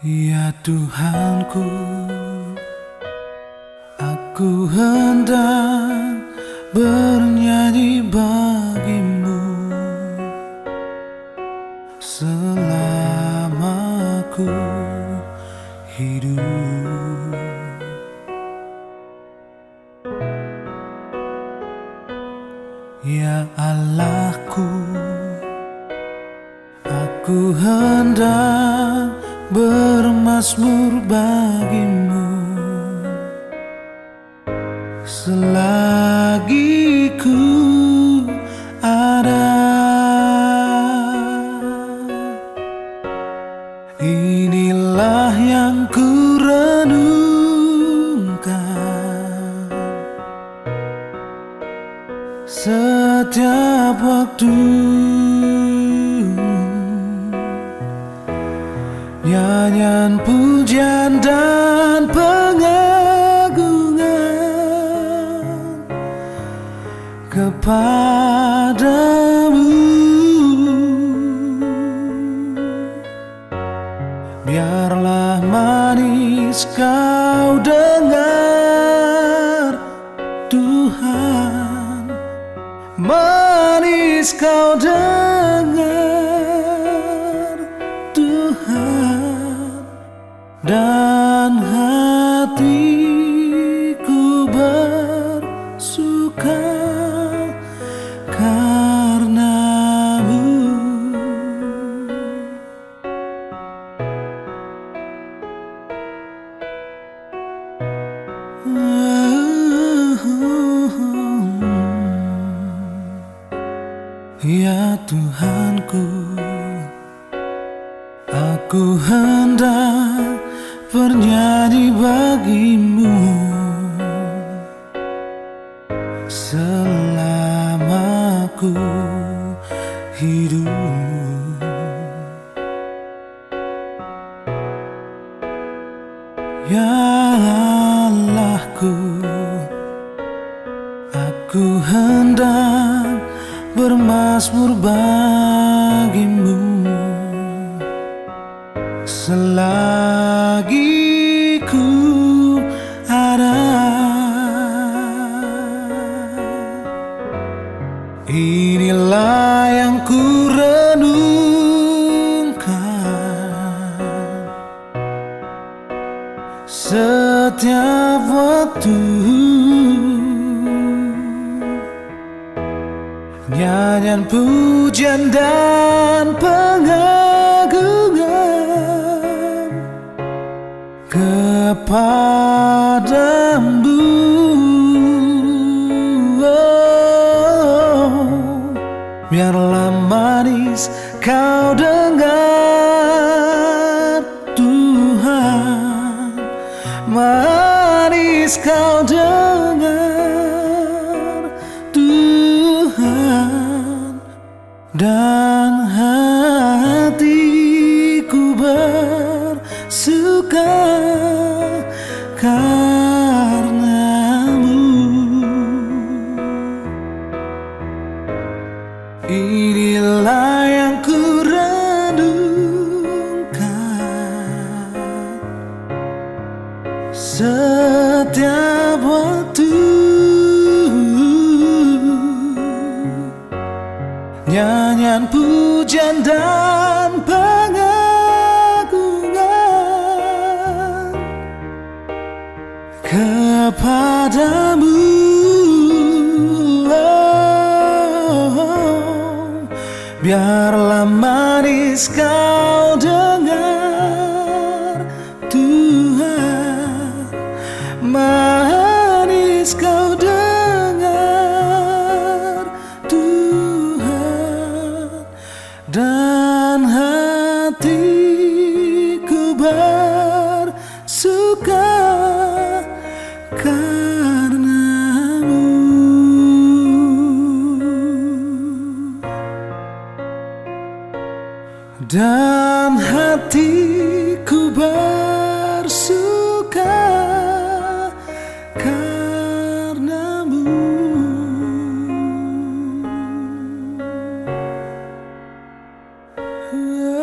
Ya Tuhanku, aku hendak bernyanyi bagimu selama ku hidup. Ya Allahku, aku hendak bermazmur bagimu selagi ku ada. Inilah yang ku renungkan setiap waktu, nyanyian pujian dan pengagungan kepadamu. Biarlah manis kau dengar Tuhan, manis kau dengar Tuhan, dan hatiku bersuka karenamu. Ya Tuhanku, aku hendak bernyanyi bagimu selama ku hidup. Ya Allahku, aku hendak bermazmur bagimu selagi ku ada. Inilah yang ku renungkan setiap waktu, nyanyian pujian dan pengagungan kepadamu. Oh, biarlah manis kau dengar Tuhan, manis kau dengar Tuhan, dan hatiku bersuka karenamu. Inilah yang ku renungkan setiap waktu, nyanyian pujian dan pengagungan kepadamu. Oh, biarlah manis kau dengar Tuhan, manis kau dengar Tuhan, dan hatiku bersuka karenamu. Dan hatiku bersuka karenamu. Oh.